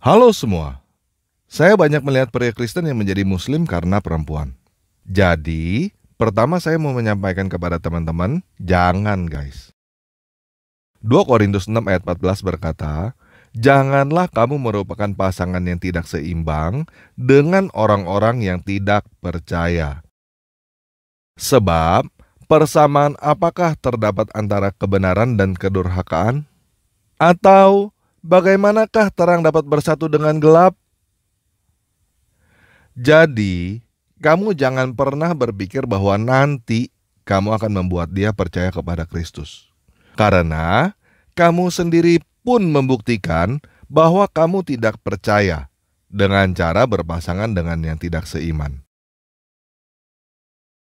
Halo semua, saya banyak melihat pria Kristen yang menjadi Muslim karena perempuan. Jadi, pertama saya mau menyampaikan kepada teman-teman, jangan guys. 2 Korintus 6 ayat 14 berkata, janganlah kamu merupakan pasangan yang tidak seimbang dengan orang-orang yang tidak percaya. Sebab, persamaan apakah terdapat antara kebenaran dan kedurhakaan? Atau, bagaimanakah terang dapat bersatu dengan gelap? Jadi, kamu jangan pernah berpikir bahwa nanti kamu akan membuat dia percaya kepada Kristus. Karena kamu sendiri pun membuktikan bahwa kamu tidak percaya dengan cara berpasangan dengan yang tidak seiman.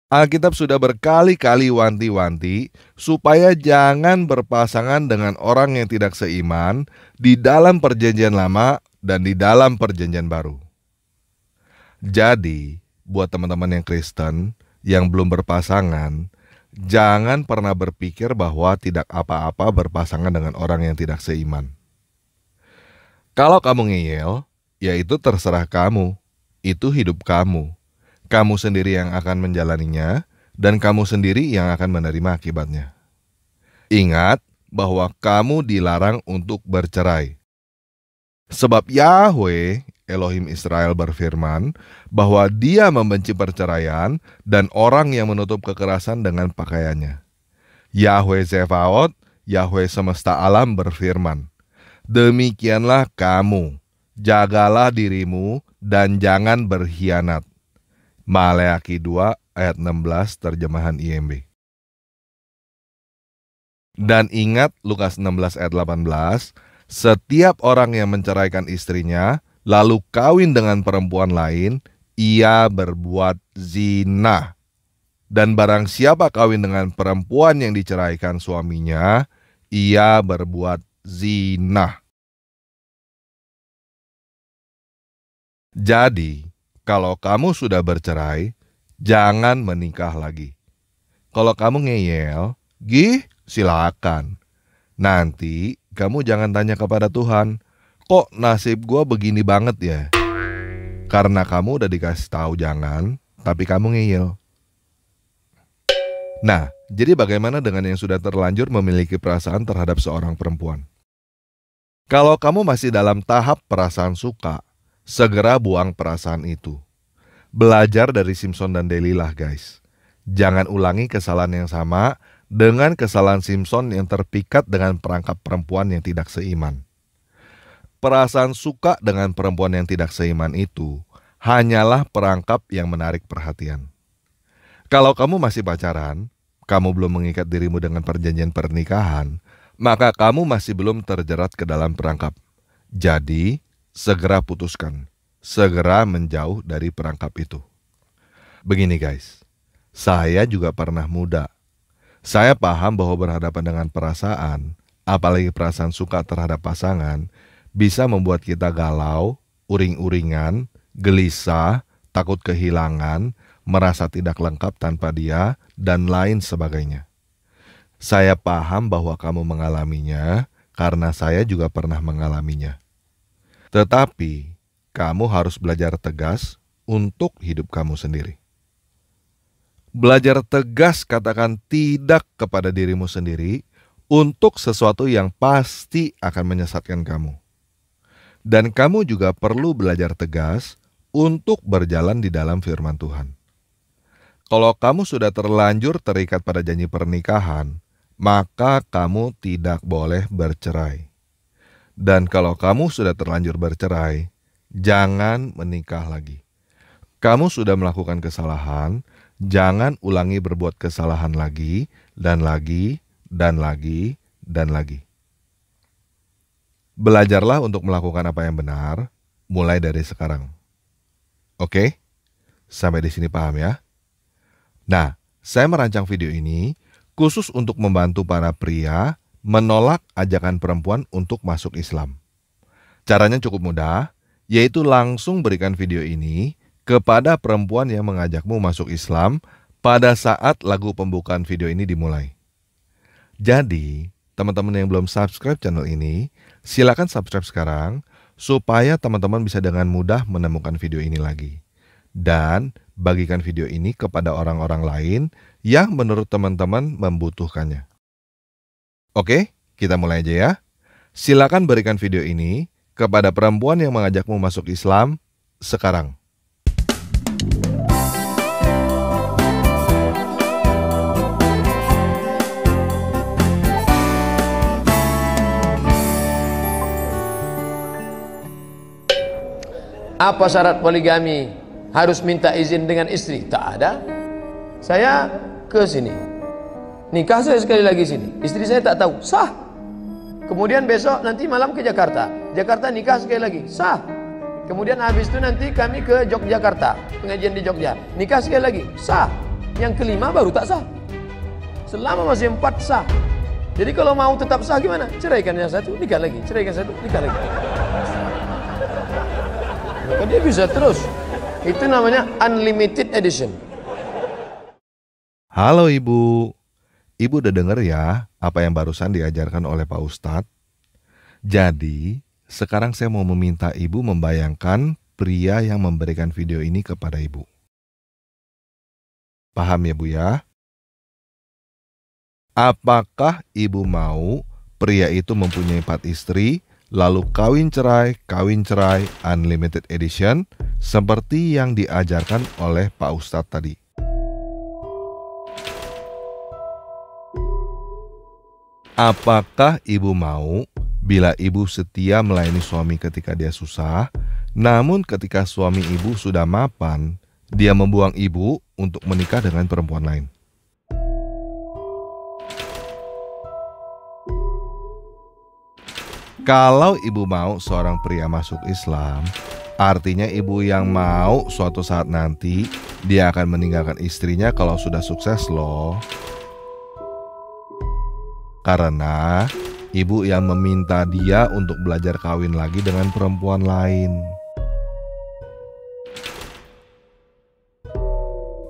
Alkitab sudah berkali-kali wanti-wanti supaya jangan berpasangan dengan orang yang tidak seiman di dalam perjanjian lama dan di dalam perjanjian baru. Jadi, buat teman-teman yang Kristen yang belum berpasangan, jangan pernah berpikir bahwa tidak apa-apa berpasangan dengan orang yang tidak seiman. Kalau kamu ngeyel, ya itu terserah kamu. Itu hidup kamu. Kamu sendiri yang akan menjalaninya, dan kamu sendiri yang akan menerima akibatnya. Ingat bahwa kamu dilarang untuk bercerai. Sebab Yahweh Elohim Israel berfirman bahwa Dia membenci perceraian dan orang yang menutup kekerasan dengan pakaiannya. Yahweh Zevaot, Yahweh semesta alam berfirman, demikianlah kamu, jagalah dirimu dan jangan berkhianat. Maleakhi 2 ayat 16 terjemahan IMB. Dan ingat Lukas 16 ayat 18, setiap orang yang menceraikan istrinya lalu kawin dengan perempuan lain, ia berbuat zina. Dan barang siapa kawin dengan perempuan yang diceraikan suaminya, ia berbuat zina. Jadi, kalau kamu sudah bercerai, jangan menikah lagi. Kalau kamu ngeyel, silakan. Nanti kamu jangan tanya kepada Tuhan, kok nasib gue begini banget ya? Karena kamu udah dikasih tahu jangan, tapi kamu ngeyel. Nah, jadi bagaimana dengan yang sudah terlanjur memiliki perasaan terhadap seorang perempuan? Kalau kamu masih dalam tahap perasaan suka, segera buang perasaan itu. Belajar dari Simpson dan Delilah guys. Jangan ulangi kesalahan yang sama dengan kesalahan Simpson yang terpikat dengan perangkap perempuan yang tidak seiman. Perasaan suka dengan perempuan yang tidak seiman itu hanyalah perangkap yang menarik perhatian. Kalau kamu masih pacaran, kamu belum mengikat dirimu dengan perjanjian pernikahan, maka kamu masih belum terjerat ke dalam perangkap. Jadi, segera putuskan, segera menjauh dari perangkap itu. Begini guys, saya juga pernah muda. Saya paham bahwa berhadapan dengan perasaan, apalagi perasaan suka terhadap pasangan, bisa membuat kita galau, uring-uringan, gelisah, takut kehilangan, merasa tidak lengkap tanpa dia, dan lain sebagainya. Saya paham bahwa kamu mengalaminya, karena saya juga pernah mengalaminya. Tetapi, kamu harus belajar tegas untuk hidup kamu sendiri. Belajar tegas katakan tidak kepada dirimu sendiri untuk sesuatu yang pasti akan menyesatkan kamu. Dan kamu juga perlu belajar tegas untuk berjalan di dalam firman Tuhan. Kalau kamu sudah terlanjur terikat pada janji pernikahan, maka kamu tidak boleh bercerai. Dan kalau kamu sudah terlanjur bercerai, jangan menikah lagi. Kamu sudah melakukan kesalahan, jangan ulangi berbuat kesalahan lagi, dan lagi, dan lagi, dan lagi. Belajarlah untuk melakukan apa yang benar, mulai dari sekarang. Oke? Sampai di sini paham ya? Nah, saya merancang video ini khusus untuk membantu para pria menolak ajakan perempuan untuk masuk Islam. Caranya cukup mudah, yaitu langsung berikan video ini kepada perempuan yang mengajakmu masuk Islam pada saat lagu pembukaan video ini dimulai. Jadi, teman-teman yang belum subscribe channel ini, silakan subscribe sekarang supaya teman-teman bisa dengan mudah menemukan video ini lagi. Dan bagikan video ini kepada orang-orang lain yang menurut teman-teman membutuhkannya. Oke, kita mulai aja ya. Silakan berikan video ini kepada perempuan yang mengajakmu masuk Islam sekarang. Apa syarat poligami? Harus minta izin dengan istri? Tak ada. Saya ke sini, nikah saya sekali lagi sini, istri saya tak tahu, sah. Kemudian besok nanti malam ke Jakarta, Jakarta nikah sekali lagi, sah. Kemudian habis itu nanti kami ke Yogyakarta, pengajian di Jogja, nikah sekali lagi, sah. Yang kelima baru tak sah. Selama masih 4 sah. Jadi kalau mau tetap sah gimana? Ceraikan yang satu, nikah lagi, ceraikan satu, nikah lagi. Maka dia bisa terus. Itu namanya unlimited edition. Halo Ibu. Ibu udah denger ya apa yang barusan diajarkan oleh Pak Ustadz? Jadi, sekarang saya mau meminta Ibu membayangkan pria yang memberikan video ini kepada Ibu. Paham ya Bu ya? Apakah Ibu mau pria itu mempunyai 4 istri, lalu kawin cerai, unlimited edition, seperti yang diajarkan oleh Pak Ustadz tadi? Apakah Ibu mau bila Ibu setia melayani suami ketika dia susah, namun ketika suami Ibu sudah mapan, dia membuang Ibu untuk menikah dengan perempuan lain? Kalau Ibu mau seorang pria masuk Islam, artinya Ibu yang mau suatu saat nanti dia akan meninggalkan istrinya kalau sudah sukses loh. Karena Ibu yang meminta dia untuk belajar kawin lagi dengan perempuan lain.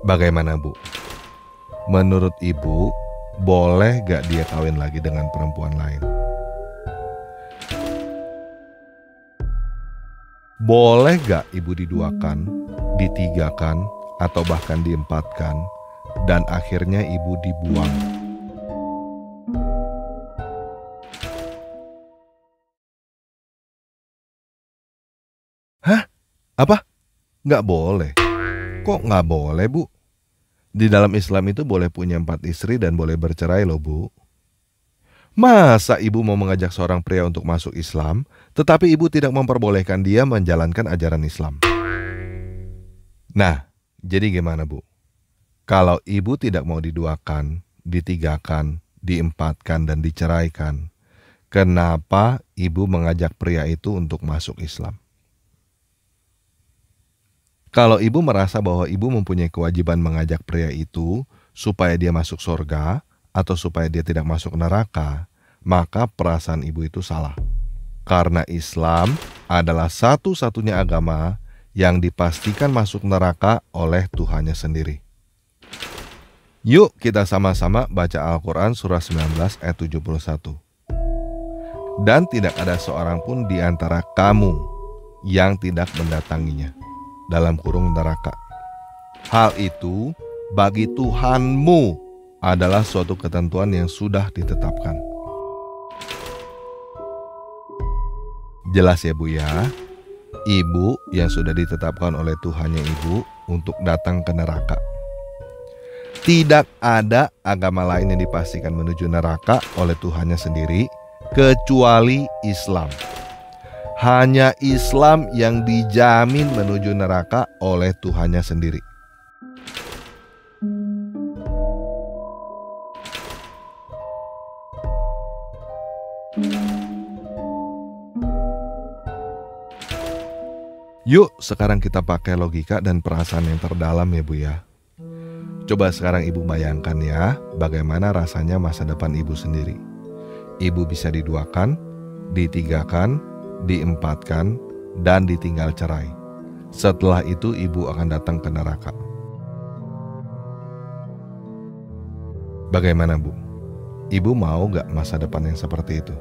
Bagaimana Bu? Menurut Ibu, boleh gak dia kawin lagi dengan perempuan lain? Boleh gak Ibu diduakan, ditigakan, atau bahkan diempatkan, dan akhirnya Ibu dibuang? Hah? Apa? Nggak boleh? Kok nggak boleh, Bu? Di dalam Islam itu boleh punya 4 istri dan boleh bercerai loh, Bu. Masa Ibu mau mengajak seorang pria untuk masuk Islam, tetapi Ibu tidak memperbolehkan dia menjalankan ajaran Islam? Nah, jadi gimana Bu? Kalau Ibu tidak mau diduakan, ditigakan, diempatkan, dan diceraikan, kenapa Ibu mengajak pria itu untuk masuk Islam? Kalau Ibu merasa bahwa Ibu mempunyai kewajiban mengajak pria itu supaya dia masuk surga, atau supaya dia tidak masuk neraka, maka perasaan Ibu itu salah. Karena Islam adalah satu-satunya agama yang dipastikan masuk neraka oleh Tuhannya sendiri. Yuk kita sama-sama baca Al-Quran surah 19 ayat 71. Dan tidak ada seorang pun di antara kamu yang tidak mendatanginya, dalam kurung neraka. Hal itu bagi Tuhanmu adalah suatu ketentuan yang sudah ditetapkan. Jelas ya Bu ya? Ibu yang sudah ditetapkan oleh Tuhannya Ibu untuk datang ke neraka. Tidak ada agama lain yang dipastikan menuju neraka oleh Tuhannya sendiri kecuali Islam. Hanya Islam yang dijamin menuju neraka oleh Tuhannya sendiri. Yuk sekarang kita pakai logika dan perasaan yang terdalam ya Bu ya. Coba sekarang Ibu bayangkan ya, bagaimana rasanya masa depan Ibu sendiri. Ibu bisa diduakan, ditigakan, diempatkan, dan ditinggal cerai. Setelah itu Ibu akan datang ke neraka. Bagaimana Bu? Ibu mau gak masa depan yang seperti itu?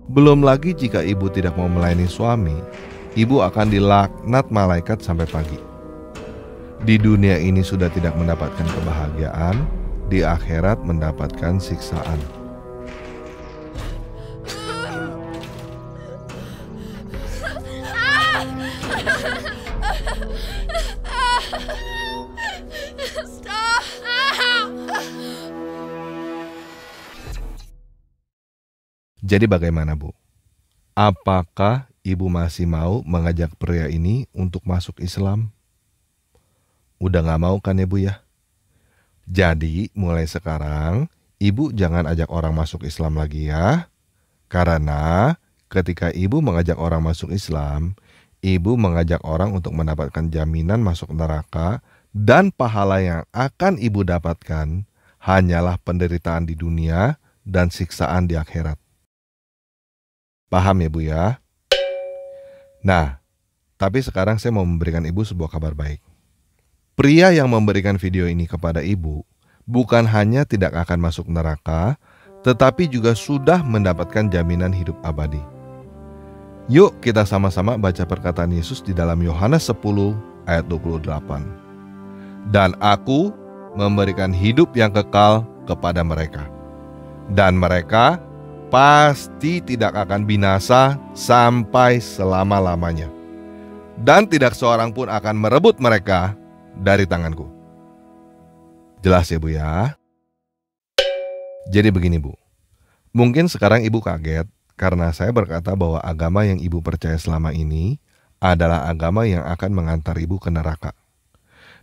Belum lagi jika ibu tidak mau melayani suami, ibu akan dilaknat malaikat sampai pagi. Di dunia ini sudah tidak mendapatkan kebahagiaan, di akhirat mendapatkan siksaan. Jadi bagaimana, Bu? Apakah ibu masih mau mengajak pria ini untuk masuk Islam? Udah gak mau kan ya, Bu ya? Jadi mulai sekarang ibu jangan ajak orang masuk Islam lagi ya. Karena ketika ibu mengajak orang masuk Islam, ibu mengajak orang untuk mendapatkan jaminan masuk neraka, dan pahala yang akan ibu dapatkan hanyalah penderitaan di dunia dan siksaan di akhirat. Paham ya, Bu ya? Nah, tapi sekarang saya mau memberikan ibu sebuah kabar baik. Pria yang memberikan video ini kepada ibu bukan hanya tidak akan masuk neraka, tetapi juga sudah mendapatkan jaminan hidup abadi. Yuk kita sama-sama baca perkataan Yesus di dalam Yohanes 10 ayat 28. Dan aku memberikan hidup yang kekal kepada mereka, dan mereka pasti tidak akan binasa sampai selama-lamanya, dan tidak seorang pun akan merebut mereka dari tanganku. Jelas ya, Bu ya? Jadi begini, Bu. Mungkin sekarang ibu kaget karena saya berkata bahwa agama yang ibu percaya selama ini adalah agama yang akan mengantar ibu ke neraka.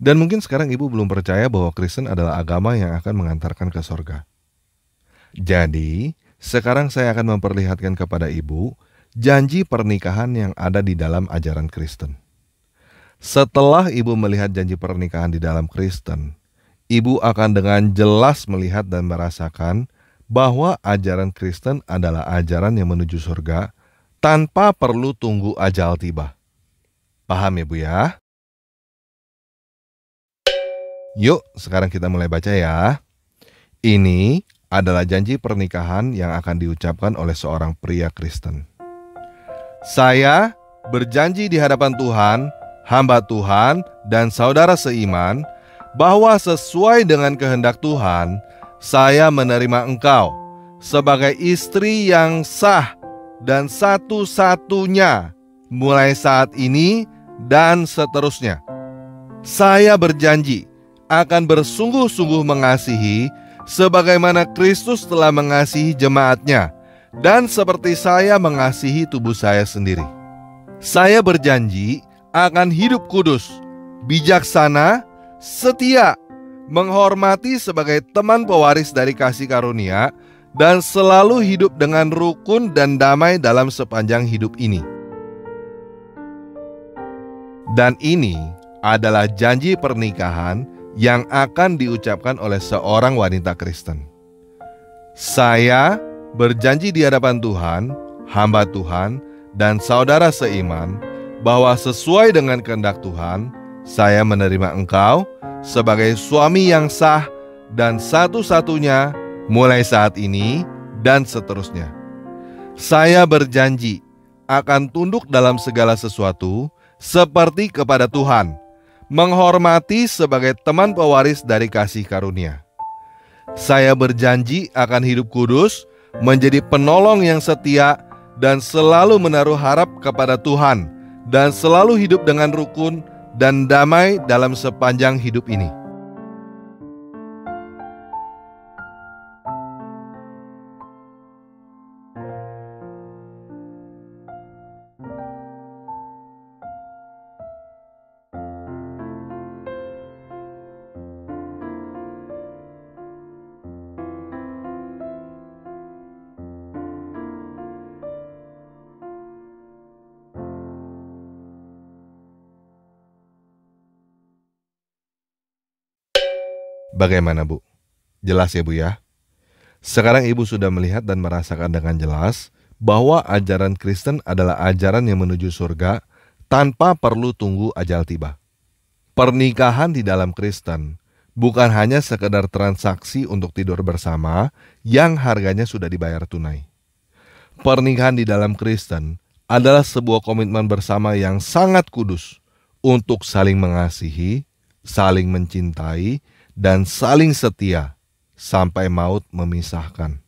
Dan mungkin sekarang ibu belum percaya bahwa Kristen adalah agama yang akan mengantarkan ke sorga. Jadi, sekarang saya akan memperlihatkan kepada ibu janji pernikahan yang ada di dalam ajaran Kristen. Setelah ibu melihat janji pernikahan di dalam Kristen, ibu akan dengan jelas melihat dan merasakan bahwa ajaran Kristen adalah ajaran yang menuju surga tanpa perlu tunggu ajal tiba. Paham ya, Bu ya? Yuk, sekarang kita mulai baca ya. Ini adalah janji pernikahan yang akan diucapkan oleh seorang pria Kristen. Saya berjanji di hadapan Tuhan, hamba Tuhan, dan saudara seiman, bahwa sesuai dengan kehendak Tuhan, saya menerima engkau sebagai istri yang sah dan satu-satunya mulai saat ini dan seterusnya. Saya berjanji akan bersungguh-sungguh mengasihi sebagaimana Kristus telah mengasihi jemaatnya, dan seperti saya mengasihi tubuh saya sendiri. Saya berjanji akan hidup kudus, bijaksana, setia, menghormati sebagai teman pewaris dari kasih karunia, dan selalu hidup dengan rukun dan damai dalam sepanjang hidup ini. Dan ini adalah janji pernikahan yang akan diucapkan oleh seorang wanita Kristen. Saya berjanji di hadapan Tuhan, hamba Tuhan, dan saudara seiman, bahwa sesuai dengan kehendak Tuhan, saya menerima engkau sebagai suami yang sah dan satu-satunya mulai saat ini dan seterusnya. Saya berjanji akan tunduk dalam segala sesuatu seperti kepada Tuhan, menghormati sebagai teman pewaris dari kasih karunia. Saya berjanji akan hidup kudus, menjadi penolong yang setia, dan selalu menaruh harap kepada Tuhan, dan selalu hidup dengan rukun dan damai dalam sepanjang hidup ini. Bagaimana, Bu? Jelas ya, Bu ya? Sekarang ibu sudah melihat dan merasakan dengan jelas bahwa ajaran Kristen adalah ajaran yang menuju surga tanpa perlu tunggu ajal tiba. Pernikahan di dalam Kristen bukan hanya sekedar transaksi untuk tidur bersama yang harganya sudah dibayar tunai. Pernikahan di dalam Kristen adalah sebuah komitmen bersama yang sangat kudus untuk saling mengasihi, saling mencintai, dan saling setia sampai maut memisahkan.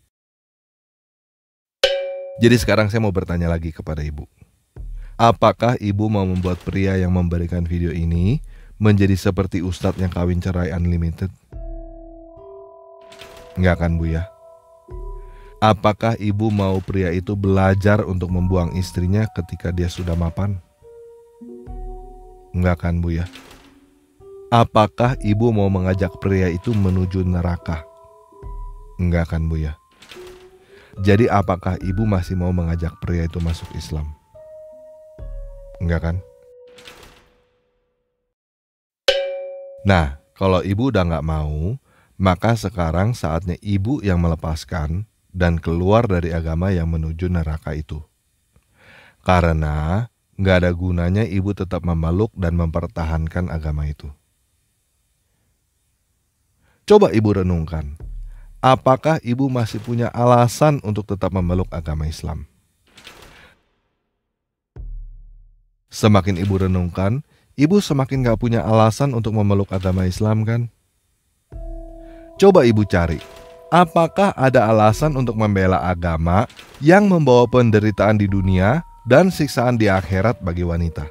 Jadi sekarang saya mau bertanya lagi kepada ibu. Apakah ibu mau membuat pria yang memberikan video ini menjadi seperti ustadz yang kawin cerai unlimited? Enggak kan Bu ya? Apakah ibu mau pria itu belajar untuk membuang istrinya ketika dia sudah mapan? Enggak kan Bu ya? Apakah ibu mau mengajak pria itu menuju neraka? Enggak kan Bu ya? Jadi apakah ibu masih mau mengajak pria itu masuk Islam? Enggak kan? Nah, kalau ibu udah nggak mau, maka sekarang saatnya ibu yang melepaskan dan keluar dari agama yang menuju neraka itu. Karena nggak ada gunanya ibu tetap memeluk dan mempertahankan agama itu. Coba ibu renungkan, apakah ibu masih punya alasan untuk tetap memeluk agama Islam? Semakin ibu renungkan, ibu semakin gak punya alasan untuk memeluk agama Islam kan? Coba ibu cari, apakah ada alasan untuk membela agama yang membawa penderitaan di dunia dan siksaan di akhirat bagi wanita?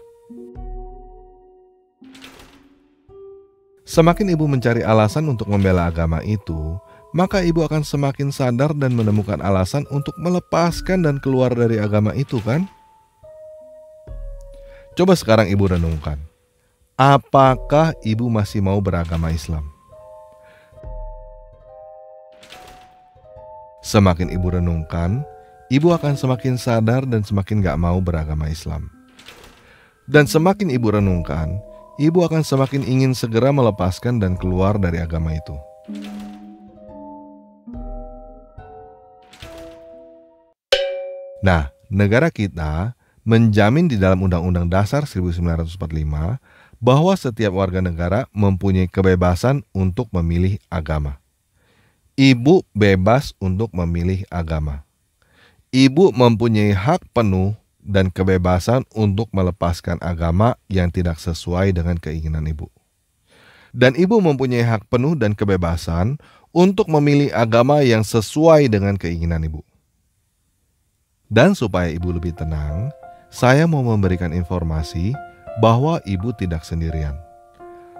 Semakin ibu mencari alasan untuk membela agama itu, maka ibu akan semakin sadar dan menemukan alasan untuk melepaskan dan keluar dari agama itu kan? Coba sekarang ibu renungkan, apakah ibu masih mau beragama Islam? Semakin ibu renungkan, ibu akan semakin sadar dan semakin gak mau beragama Islam. Dan semakin ibu renungkan, ibu akan semakin ingin segera melepaskan dan keluar dari agama itu. Nah, negara kita menjamin di dalam Undang-Undang Dasar 1945 bahwa setiap warga negara mempunyai kebebasan untuk memilih agama. Ibu bebas untuk memilih agama. Ibu mempunyai hak penuh dan kebebasan untuk melepaskan agama yang tidak sesuai dengan keinginan ibu. Dan ibu mempunyai hak penuh dan kebebasan untuk memilih agama yang sesuai dengan keinginan ibu. Dan supaya ibu lebih tenang, saya mau memberikan informasi bahwa ibu tidak sendirian.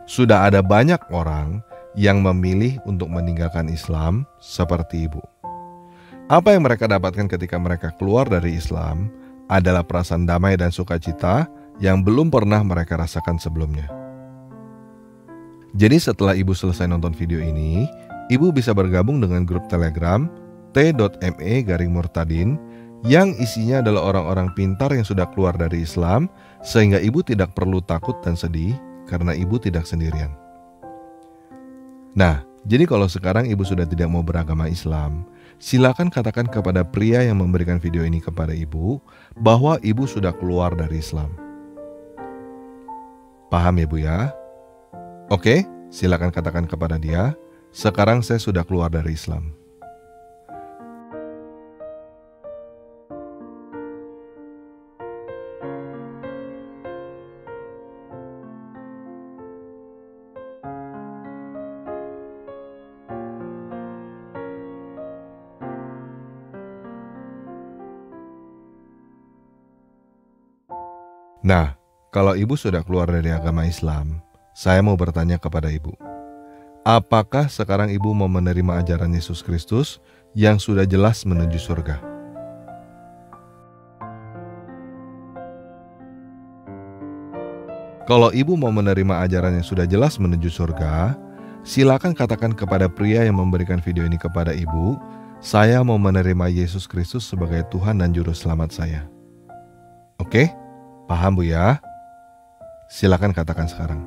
Sudah ada banyak orang yang memilih untuk meninggalkan Islam seperti ibu. Apa yang mereka dapatkan ketika mereka keluar dari Islam adalah perasaan damai dan sukacita yang belum pernah mereka rasakan sebelumnya. Jadi setelah ibu selesai nonton video ini, ibu bisa bergabung dengan grup Telegram t.me/murtadin yang isinya adalah orang-orang pintar yang sudah keluar dari Islam, sehingga ibu tidak perlu takut dan sedih karena ibu tidak sendirian. Nah, jadi kalau sekarang ibu sudah tidak mau beragama Islam, silakan katakan kepada pria yang memberikan video ini kepada ibu bahwa ibu sudah keluar dari Islam. Paham ya Bu ya? Oke, silakan katakan kepada dia, sekarang saya sudah keluar dari Islam. Nah, kalau ibu sudah keluar dari agama Islam, saya mau bertanya kepada ibu. Apakah sekarang ibu mau menerima ajaran Yesus Kristus yang sudah jelas menuju surga? Kalau ibu mau menerima ajaran yang sudah jelas menuju surga, silakan katakan kepada pria yang memberikan video ini kepada ibu, saya mau menerima Yesus Kristus sebagai Tuhan dan Juru Selamat saya. Oke? Paham Bu ya? Silakan katakan sekarang.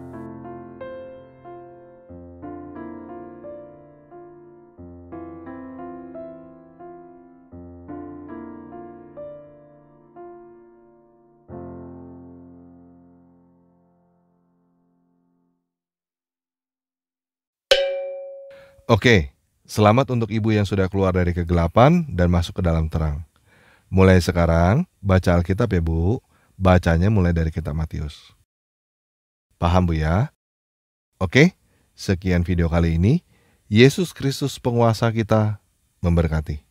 Oke, selamat untuk ibu yang sudah keluar dari kegelapan dan masuk ke dalam terang. Mulai sekarang, baca Alkitab ya Bu. Bacanya mulai dari kitab Matius. Paham Bu ya? Oke, sekian video kali ini. Yesus Kristus penguasa kita memberkati.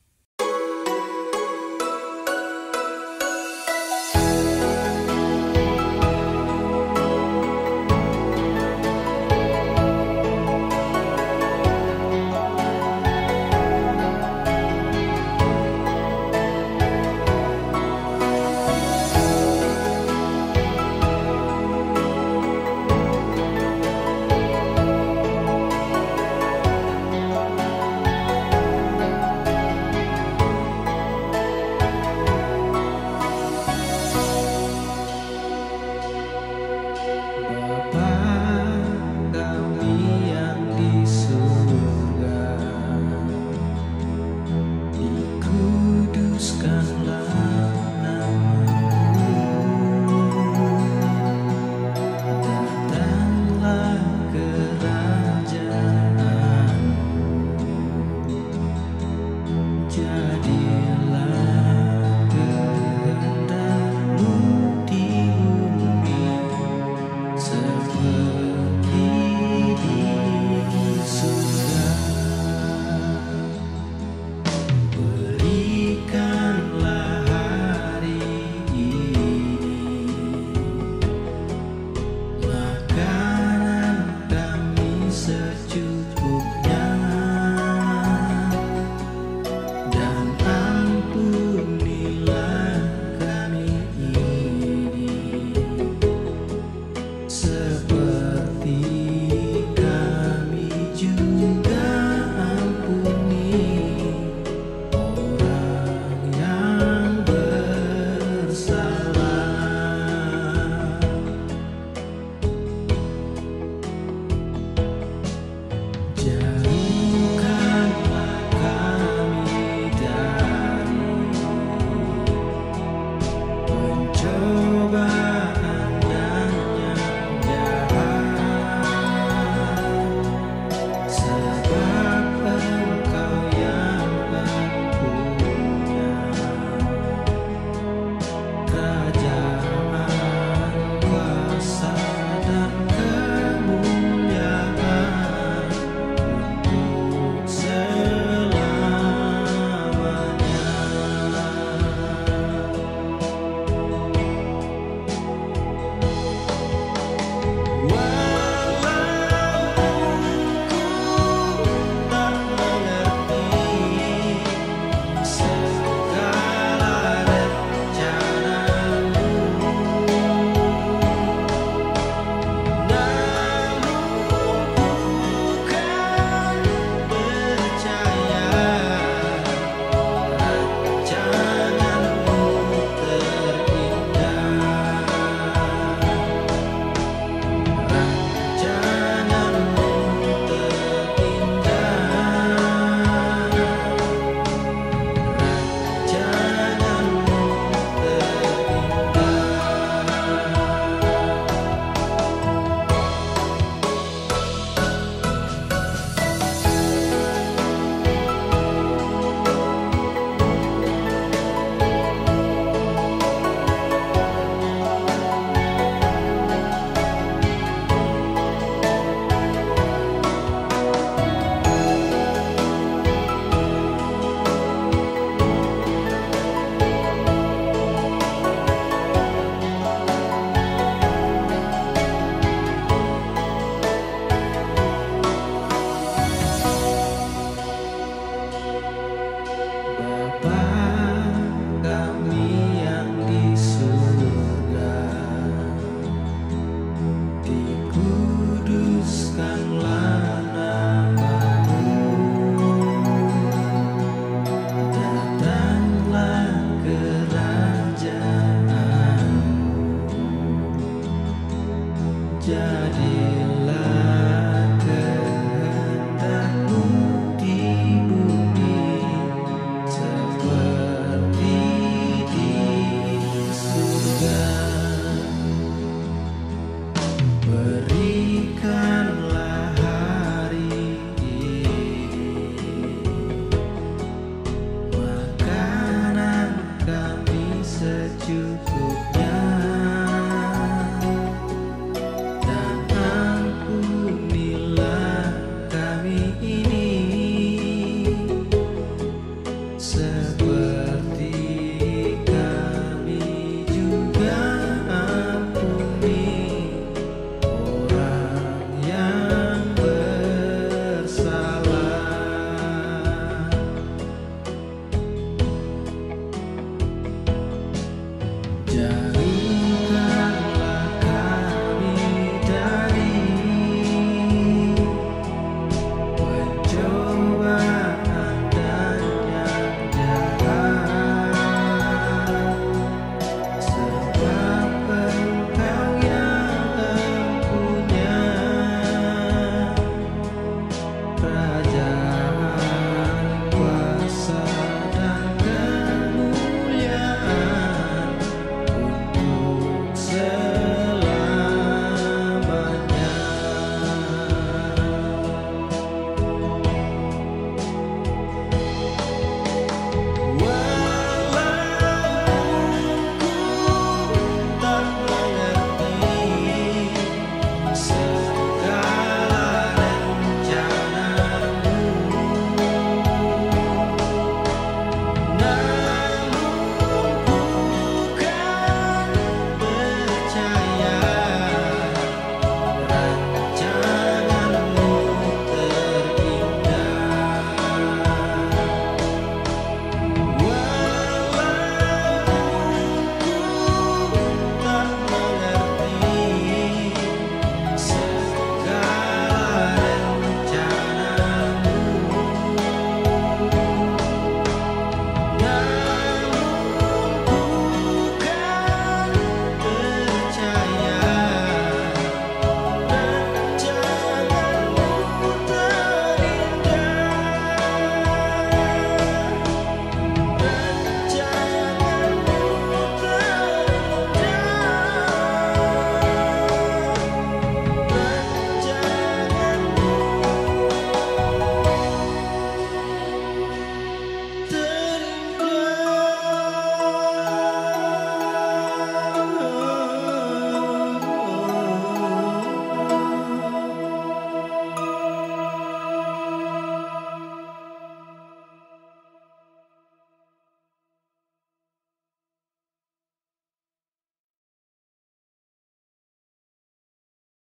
seperti kami juga ampuni orang yang bersalah. Jangan